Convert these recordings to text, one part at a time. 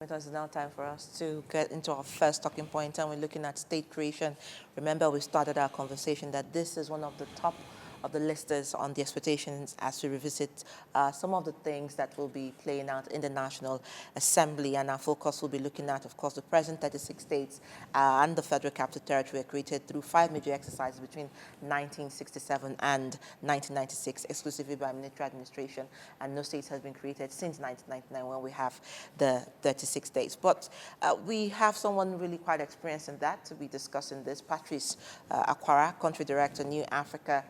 It is now time for us to get into our first talking point, and we're looking at state creation. Remember, we started our conversation that this is one of the top of the listers on the expectations as we revisit some of the things that will be playing out in the National Assembly. And our focus will be looking at, of course, the present 36 states and the Federal Capital Territory were created through 5 major exercises between 1967 and 1996, exclusively by military administration. And no states has been created since 1999 when we have the 36 states. But we have someone really quite experienced in that to be discussing this. Patrice Akwara, Country Director, New Africa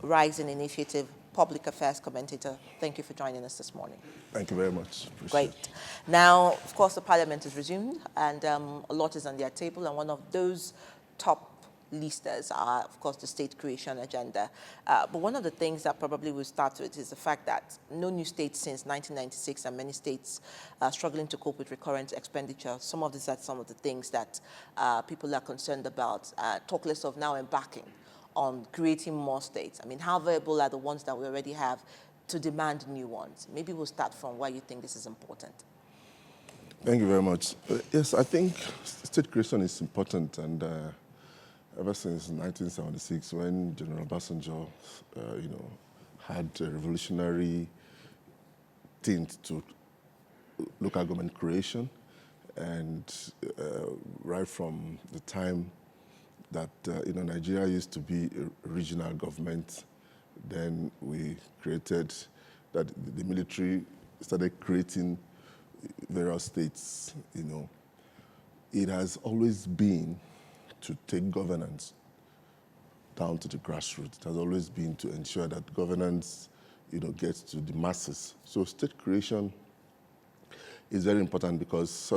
Rising Initiative, Public Affairs Commentator. Thank you for joining us this morning. Thank you very much. Great. Now, of course, the Parliament is resumed, and a lot is on their table, and one of those top listers are, of course, the state creation agenda. But one of the things that probably we'll start with is the fact that no new state since 1996, and many states are struggling to cope with recurrent expenditure. Some of these are some of the things that people are concerned about, talk less of now embarking on creating more states. I mean, how viable are the ones that we already have to demand new ones? Maybe we'll start from why you think this is important. Thank you very much. Yes, I think state creation is important, and ever since 1976, when General Obasanjo, had a revolutionary tint to local government creation, and right from the time that Nigeria used to be a regional government, then we created that the military started creating various states. It has always been to take governance down to the grassroots. It has always been to ensure that governance, gets to the masses. So state creation is very important because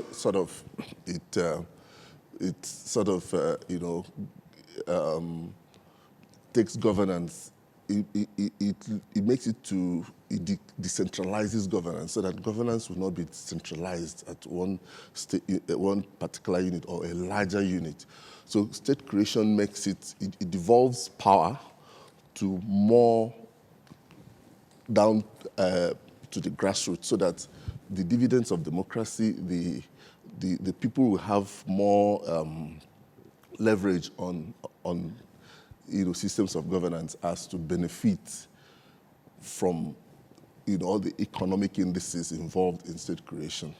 takes governance, it makes it to, it decentralizes governance so that governance will not be centralized at one particular unit or a larger unit. So state creation makes it devolves power to more down to the grassroots, so that the dividends of democracy, the people will have more leverage on systems of governance as to benefit from all the economic indices involved in state creation.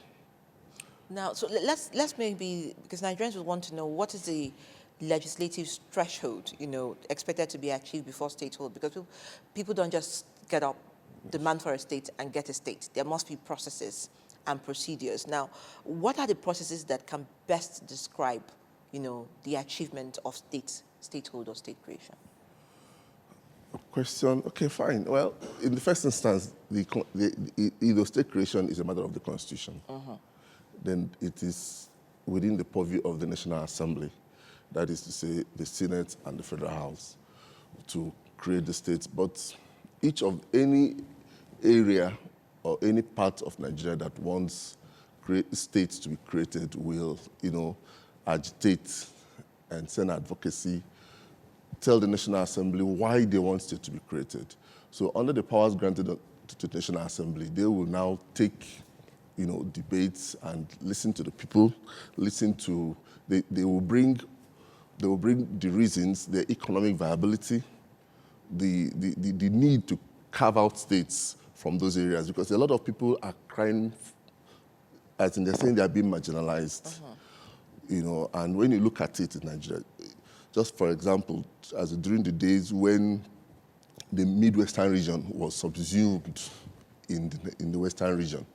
Now, so let's maybe, because Nigerians would want to know, what is the legislative threshold expected to be achieved before statehood? Because people don't just get up, demand for a state and get a state. There must be processes and procedures. Now, what are the processes that can best describe the achievement of statehood or state creation? Question. Okay, fine. Well, in the first instance, state creation is a matter of the Constitution. Then it is within the purview of the National Assembly, that is to say, the Senate and the Federal House, to create the states. But each of any area or any part of Nigeria that wants states to be created will, agitate and send advocacy, tell the National Assembly why they want states to be created. So under the powers granted to the National Assembly, they will now take, debates and listen to the people, they will bring the reasons, the economic viability, the need to carve out states from those areas, because a lot of people are crying, as in they're saying they are being marginalized. And when you look at it in Nigeria, just for example, as during the days when the Midwestern region was subsumed in the Western region,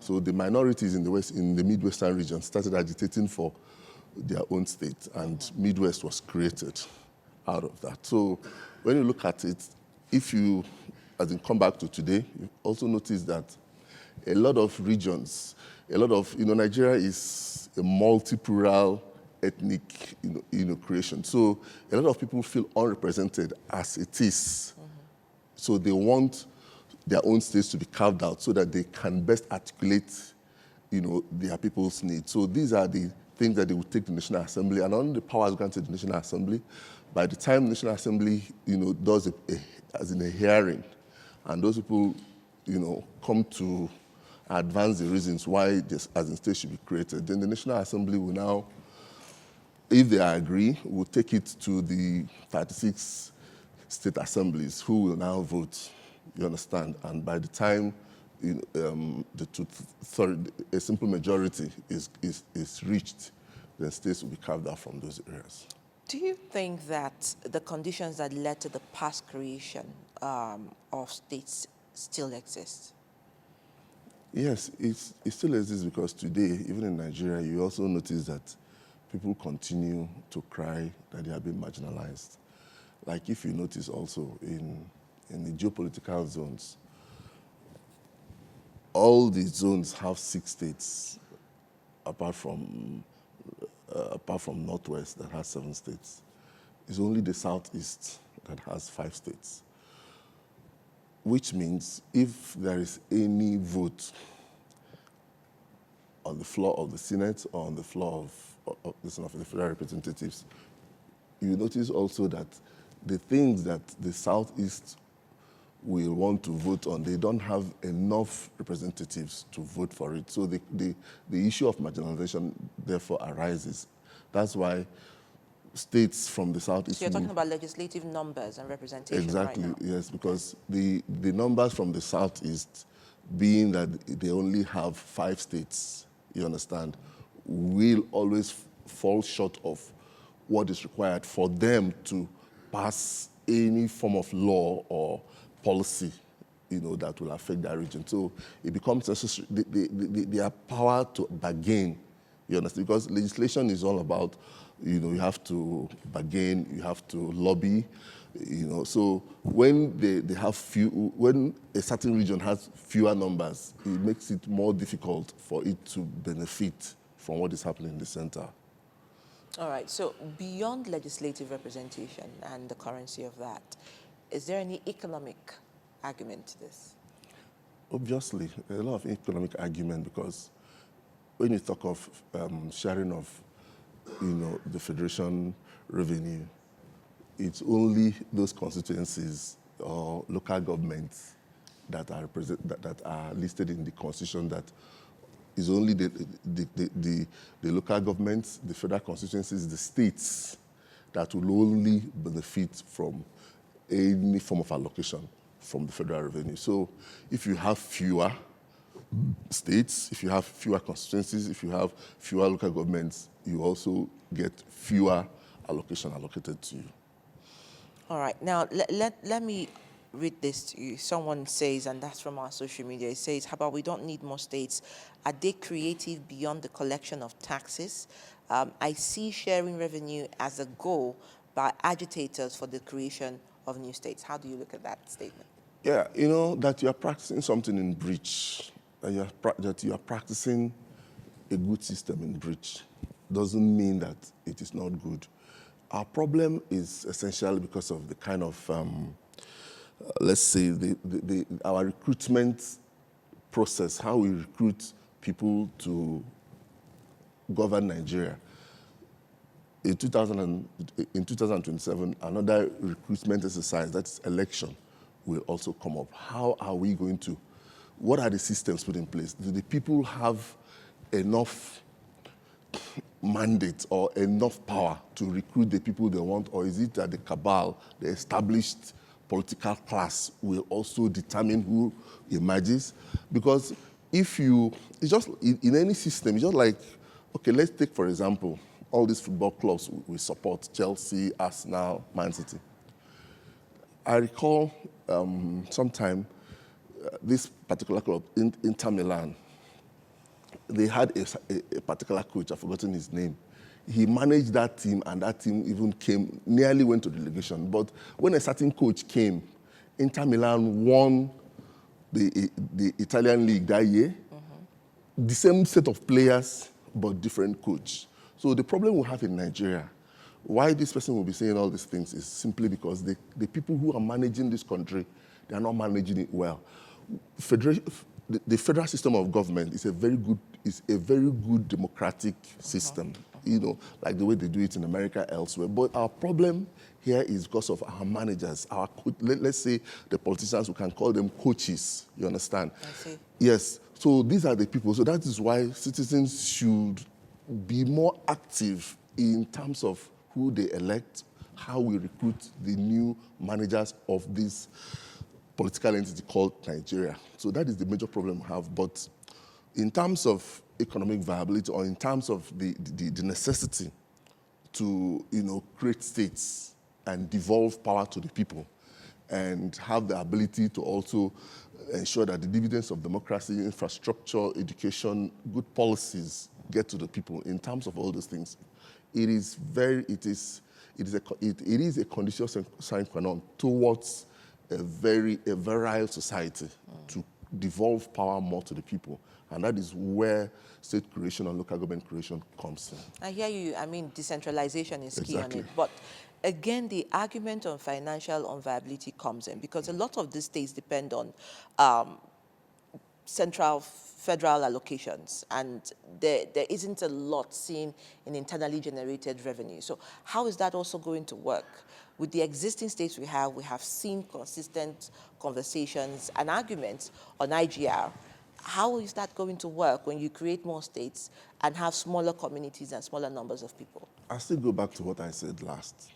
so the minorities in the Midwestern region started agitating for their own state, and Midwest was created out of that. So when you look at it, if you, come back to today, you also notice that a lot of regions, Nigeria is a multi-plural ethnic, creation. So a lot of people feel unrepresented as it is. So they want their own states to be carved out so that they can best articulate, their people's needs. So these are the things that they will take to the National Assembly, and on the powers granted to the National Assembly, by the time the National Assembly, does a hearing, and those people, come to advance the reasons why this as in state should be created, then the National Assembly will now, if they agree, will take it to the 36 state assemblies who will now vote, you understand? And by the time a simple majority is reached, then states will be carved out from those areas. Do you think that the conditions that led to the past creation of states still exist? Yes, it still exists because today, even in Nigeria, you also notice that people continue to cry that they have been marginalized. Like if you notice also in the geopolitical zones, all the zones have 6 states, apart from Northwest that has 7 states. It's only the Southeast that has 5 states. Which means if there is any vote on the floor of the Senate or on the floor of the Federal Representatives, you notice also that the things that the Southeast will want to vote on, they don't have enough representatives to vote for it. So the issue of marginalization therefore arises. That's why states from the Southeast... So you're talking about legislative numbers and representation exactly, right now. yes, because the numbers from the Southeast, being that they only have 5 states, you understand, will always fall short of what is required for them to pass any form of law or policy, that will affect that region. So it becomes necessary, their power to bargain, you understand, because legislation is all about, you have to bargain, you have to lobby, So when they have when a certain region has fewer numbers, it makes it more difficult for it to benefit from what is happening in the center. All right, so beyond legislative representation and the currency of that, is there any economic argument to this? Obviously, there's a lot of economic argument because when you talk of sharing of, the federation revenue, it's only those constituencies or local governments that are listed in the Constitution that is only the local governments, the federal constituencies, the states that will only benefit from any form of allocation from the federal revenue. So if you have fewer states, if you have fewer constituencies, if you have fewer local governments, you also get fewer allocation allocated to you. All right, now let me read this to you. Someone says, and that's from our social media, it says, how about we don't need more states? Are they creative beyond the collection of taxes? I see sharing revenue as a goal by agitators for the creation of new states. How do you look at that statement? Yeah, that you are practicing something in breach, that you are practicing a good system in breach doesn't mean that it is not good. Our problem is essentially because of the kind of, let's say, our recruitment process, how we recruit people to govern Nigeria. In 2027, another recruitment exercise, that's election, will also come up. How are we going to, what are the systems put in place? Do the people have enough mandate or enough power to recruit the people they want, or is it that the cabal, the established political class, will also determine who emerges? Because if you, it's just, in any system, it's just like, okay, let's take, for example, all these football clubs we support, Chelsea, Arsenal, Man City. I recall sometime this particular club, Inter Milan, they had a particular coach, I've forgotten his name. He managed that team, and that team even nearly went to relegation. But when a certain coach came, Inter Milan won the Italian league that year. Mm-hmm. The same set of players, but different coach. So the problem we have in Nigeria, why this person will be saying all these things, is simply because the people who are managing this country, they are not managing it well. The federal system of government is a very good democratic system, like the way they do it in America, elsewhere. But our problem here is because of our managers, let's say the politicians, we can call them coaches, you understand? I see. Yes, So these are the people. So that is why citizens should be more active in terms of who they elect, how we recruit the new managers of this political entity called Nigeria. So that is the major problem we have. But in terms of economic viability, or in terms of the necessity to create states and devolve power to the people, and have the ability to also ensure that the dividends of democracy, infrastructure, education, good policies get to the people. In terms of all those things, it is a condition sine qua non towards a virile society to devolve power more to the people. And that is where state creation and local government creation comes in. I hear you. I mean, decentralization is key on Exactly. it. But again, the argument on financial unviability comes in because a lot of these states depend on federal allocations, and there isn't a lot seen in internally generated revenue. So how is that also going to work? With the existing states we have seen consistent conversations and arguments on IGR. How is that going to work when you create more states and have smaller communities and smaller numbers of people? I still go back to what I said last.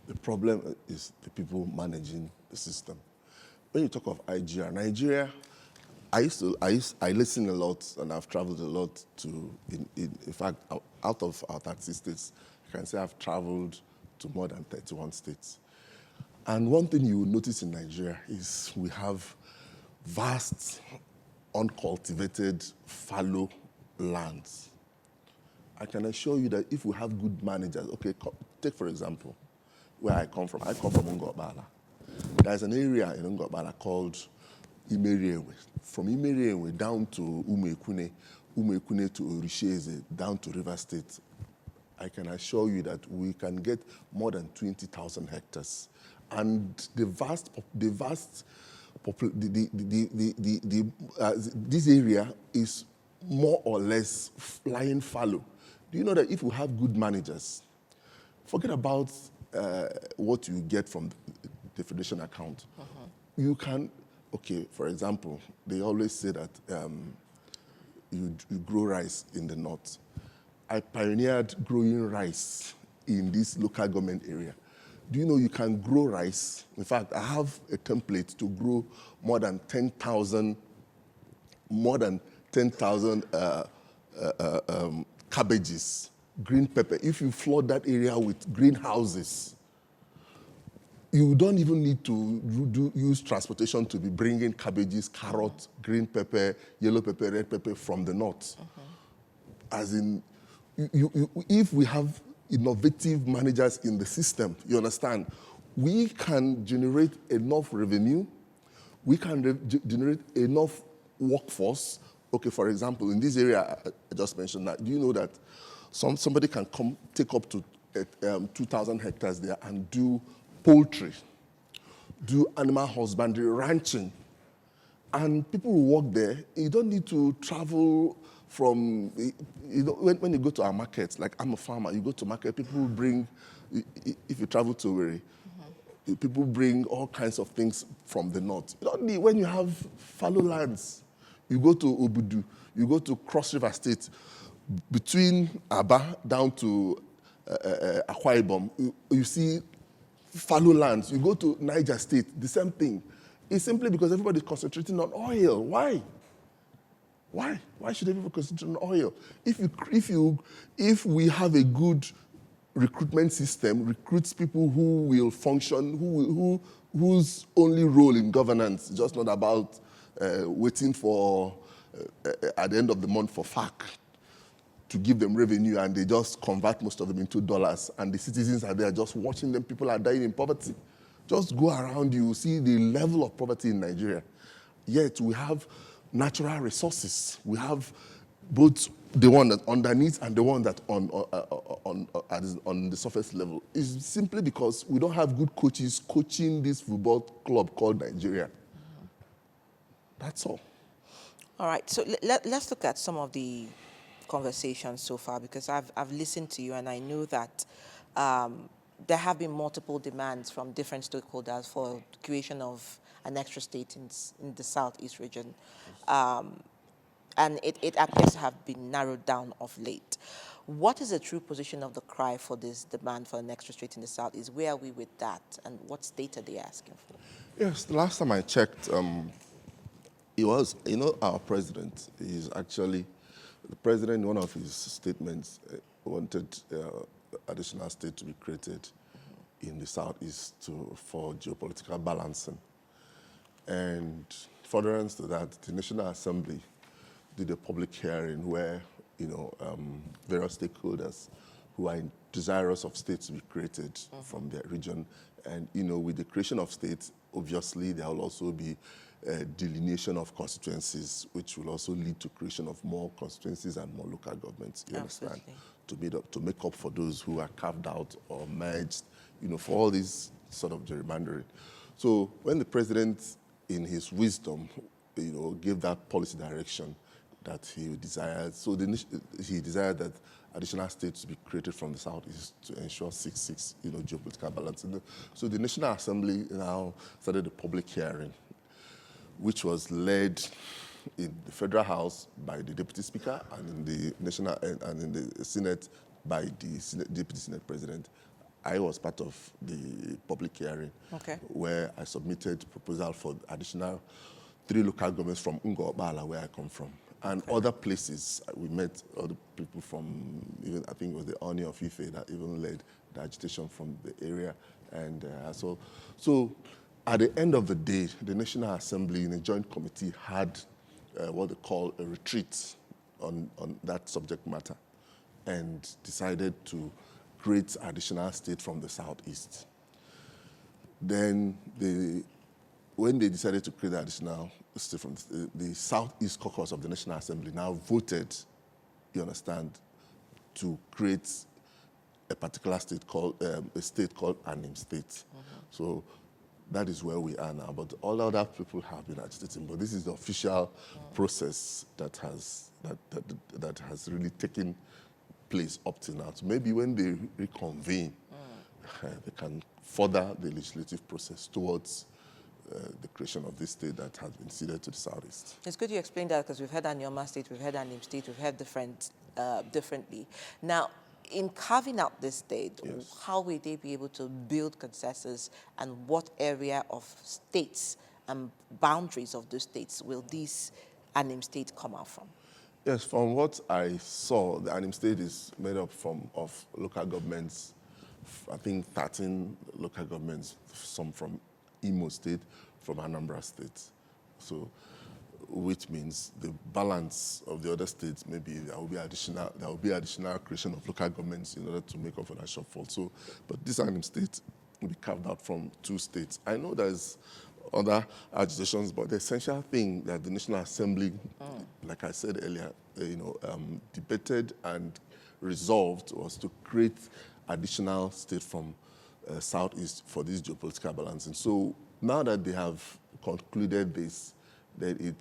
The problem is the people managing the system. When you talk of IGR, Nigeria, I listen a lot, and I've traveled a lot to, in fact, out of our 30 states, I can say I've traveled to more than 31 states. And one thing you will notice in Nigeria is we have vast, uncultivated, fallow lands. I can assure you that if we have good managers, okay, take for example, where I come from. I come from Ngobala. There's an area in Ngobala called Imeriewe. From Imeriewe down to Umekune to Orisheze, down to River State, I can assure you that we can get more than 20,000 hectares. And this area is more or less lying fallow. Do you know that if we have good managers, forget about what you get from the federation account. You can, okay, for example, they always say that you grow rice in the north. I pioneered growing rice in this local government area. Do you know you can grow rice? In fact, I have a template to grow more than 10,000 cabbages, green pepper. If you flood that area with greenhouses, you don't even need to use transportation to be bringing cabbages, carrots, green pepper, yellow pepper, red pepper from the north. As in, if we have innovative managers in the system, you understand, we can generate enough revenue, we can generate enough workforce. Okay, for example, in this area I just mentioned that, do you know that somebody can come take up to 2,000 hectares there and do poultry, do animal husbandry, ranching, and people who work there. You don't need to travel from, when you go to our markets, like I'm a farmer, you go to market, people bring, if you travel to Owerri, people bring all kinds of things from the north. You don't need, when you have fallow lands, you go to Obudu, you go to Cross River State, between Aba down to Akwa Ibom, you see fallow lands. You go to Niger State, the same thing. It's simply because everybody's concentrating on oil. Why? Why? Why should everyone concentrate on oil? If we have a good recruitment system, recruits people who will function, whose only role in governance is just not about waiting for at the end of the month for FAC to give them revenue, and they just convert most of them into dollars, and the citizens are there just watching them. People are dying in poverty. Just go around, you see the level of poverty in Nigeria. Yet we have natural resources. We have both the one that underneath and the one that on the surface level. It's simply because we don't have good coaches coaching this football club called Nigeria. That's all. All right, so let's look at some of the conversations so far, because I've listened to you and I know that there have been multiple demands from different stakeholders for creation of an extra state in the Southeast region. and it appears to have been narrowed down of late. What is the true position of the cry for this demand for an extra state in the Southeast? Where are we with that, and what state are they asking for? Yes, the last time I checked, it was, our president is actually, the president, in one of his statements, wanted additional state to be created in the Southeast for geopolitical balancing. And furtherance to that, the National Assembly did a public hearing where, various stakeholders who are desirous of states to be created from their region. And, with the creation of states, obviously, there will also be a delineation of constituencies, which will also lead to creation of more constituencies and more local governments, you understand, to make up for those who are carved out or merged, for all this sort of gerrymandering. So when the president, in his wisdom, gave that policy direction that he desired, so he desired that additional states to be created from the Southeast to ensure 6-6, geopolitical balance. So the National Assembly now started a public hearing, which was led in the Federal House by the Deputy Speaker and in the and in the Senate by the Deputy Senate President. I was part of the public hearing where I submitted proposal for additional 3 local governments from Ngo-Okpala, where I come from, and other places. We met other people from, even I think it was the Oni of Ife that even led the agitation from the area. And so at the end of the day, the National Assembly in a joint committee had what they call a retreat on that subject matter and decided to create additional state from the Southeast. Then when they decided to create the additional state from the Southeast caucus of the National Assembly now voted, you understand, to create a particular state called, a state called Anim State. So that is where we are now. But all other people have been agitating. But this is the official process that has really taken place up to now. So maybe when they reconvene, they can further the legislative process towards the creation of this state that has been ceded to the Southeast. It's good you explained that, because we've heard Anyoma State, we've heard Anim State, we've heard differently. Now, in carving out this state, how will they be able to build consensus, and what area of states and boundaries of those states will these Anim State come out from? Yes, from what I saw, the Anim State is made up of local governments, I think 13 local governments, some from Imo State, from Anambra State. So, which means the balance of the other states, maybe there will be additional creation of local governments in order to make up for that shortfall. So, but this Anim State will be carved out from 2 states. I know there's other agitations, but the essential thing that the National Assembly, like I said earlier, debated and resolved was to create additional state from Southeast for this geopolitical balance. And so now that they have concluded this, that it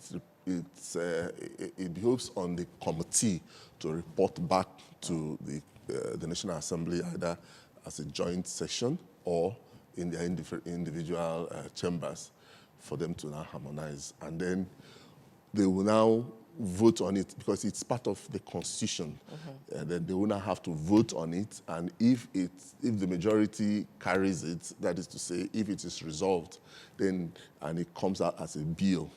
behoves on the committee to report back to the National Assembly either as a joint session or in their individual chambers for them to now harmonize. And then they will now vote on it because it's part of the Constitution. And then they will now have to vote on it. And if the majority carries it, that is to say, if it is resolved, then and it comes out as a bill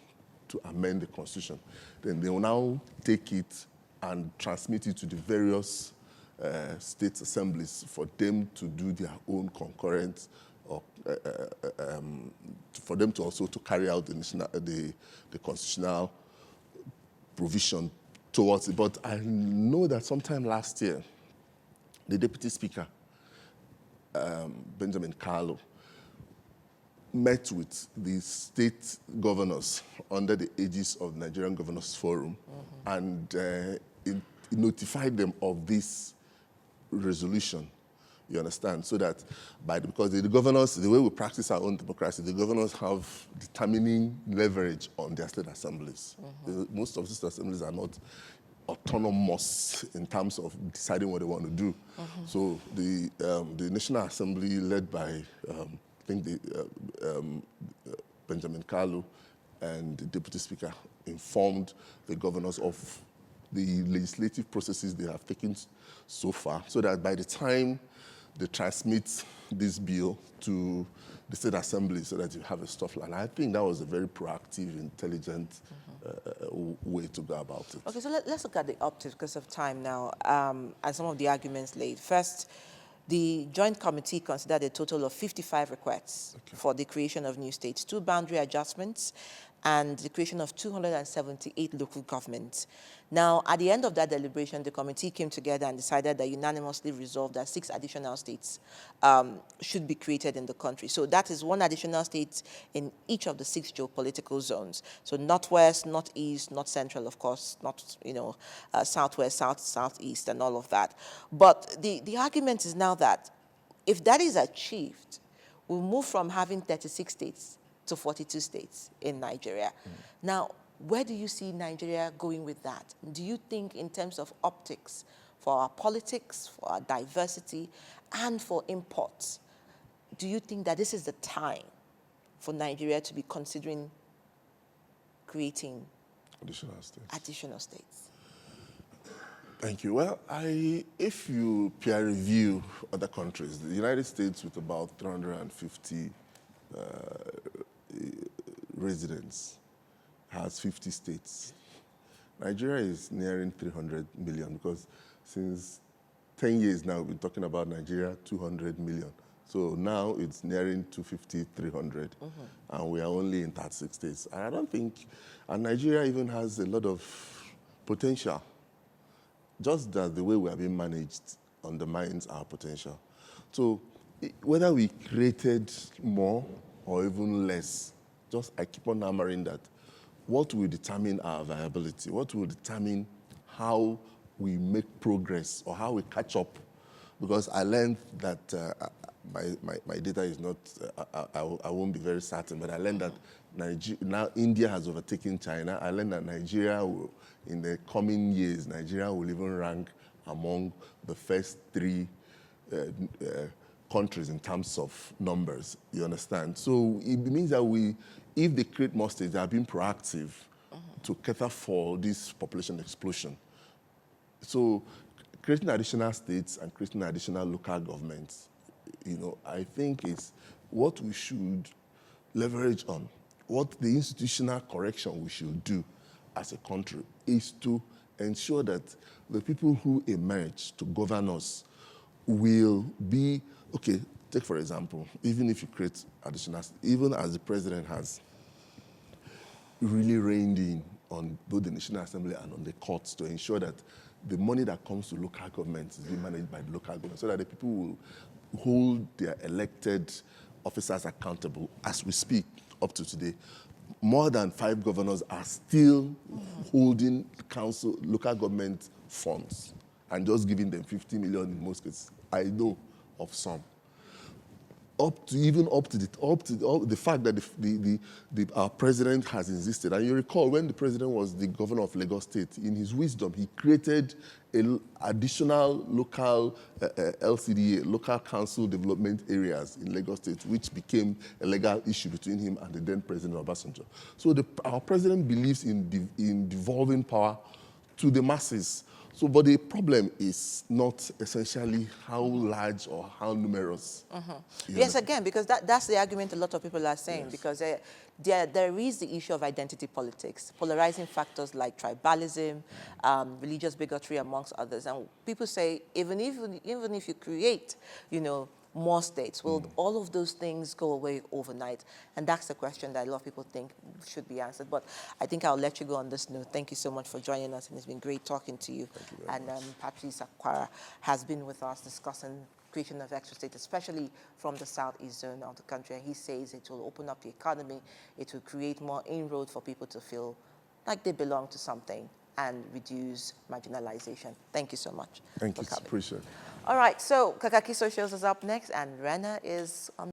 to amend the Constitution, then they will now take it and transmit it to the various state assemblies for them to do their own concurrent, or for them to also to carry out the constitutional provision towards it. But I know that sometime last year, the Deputy Speaker, Benjamin Kalu, met with the state governors under the aegis of the Nigerian Governors Forum, and it notified them of this resolution, you understand, so that because the governors, the way we practice our own democracy, the governors have determining leverage on their state assemblies. Most of the state assemblies are not autonomous in terms of deciding what they want to do. So the National Assembly, led by I think Benjamin Kalu and the Deputy Speaker informed the governors of the legislative processes they have taken so far, so that by the time they transmit this bill to the State Assembly, so that you have a stuff line. I think that was a very proactive, intelligent way to go about it. Okay, so let's look at the optics because of time now, and some of the arguments laid. First, the Joint Committee considered a total of 55 requests for the creation of new states, 2 boundary adjustments, and the creation of 278 local governments. Now, at the end of that deliberation, the committee came together and decided that unanimously resolved that 6 additional states should be created in the country. So that is 1 additional state in each of the 6 geopolitical zones. So northwest, northeast, north central, of course, not, southwest, southeast, and all of that. But the argument is now that if that is achieved, we'll move from having 36 states to 42 states in Nigeria. Now, where do you see Nigeria going with that? Do you think in terms of optics for our politics, for our diversity, and for imports, do you think that this is the time for Nigeria to be considering creating additional states? Thank you. Well, if you peer review other countries, the United States with about 350 residents has 50 states. Nigeria is nearing 300 million because since 10 years now, we've been talking about Nigeria, 200 million. So now it's nearing 250, 300, and we are only in 36 states. And I don't think, and Nigeria even has a lot of potential. Just that the way we are being managed undermines our potential. So whether we created more or even less, I keep on hammering that what will determine our viability, what will determine how we make progress or how we catch up. Because I learned that my data is not, I won't be very certain, but I learned that now India has overtaken China. I learned that Nigeria will, in the coming years, Nigeria will even rank among the first 3 countries in terms of numbers, you understand? So it means that if they create more states, they are being proactive to cater for this population explosion. So creating additional states and creating additional local governments, I think is what we should leverage on. What the institutional correction we should do as a country is to ensure that the people who emerge to govern us will be, okay, take for example, even if you create additional, even as the president has really reined in on both the National Assembly and on the courts to ensure that the money that comes to local governments is being managed by the local government so that the people will hold their elected officers accountable. As we speak, up to today, more than 5 governors are still holding local government funds and just giving them 50 million in most cases. I know of some. Up to the fact that our president has insisted. And you recall when the president was the governor of Lagos State, in his wisdom, he created an additional local LCDA, local council development areas in Lagos State, which became a legal issue between him and the then president Obasanjo. So our president believes in devolving power to the masses. So, but the problem is not essentially how large or how numerous. Yes, again, because that's the argument a lot of people are saying, because there is the issue of identity politics, polarizing factors like tribalism, religious bigotry, amongst others. And people say, even if you create, more states, will all of those things go away overnight? And that's the question that a lot of people think should be answered. But I think I'll let you go on this note. Thank you so much for joining us, and it's been great talking to you. And Patrice Akwara has been with us discussing creation of extra states, especially from the southeast zone of the country. And he says it will open up the economy, it will create more inroad for people to feel like they belong to something and reduce marginalization. Thank you so much. Thank you, appreciate it. All right, so Kakaki Socials is up next, and Rena is on.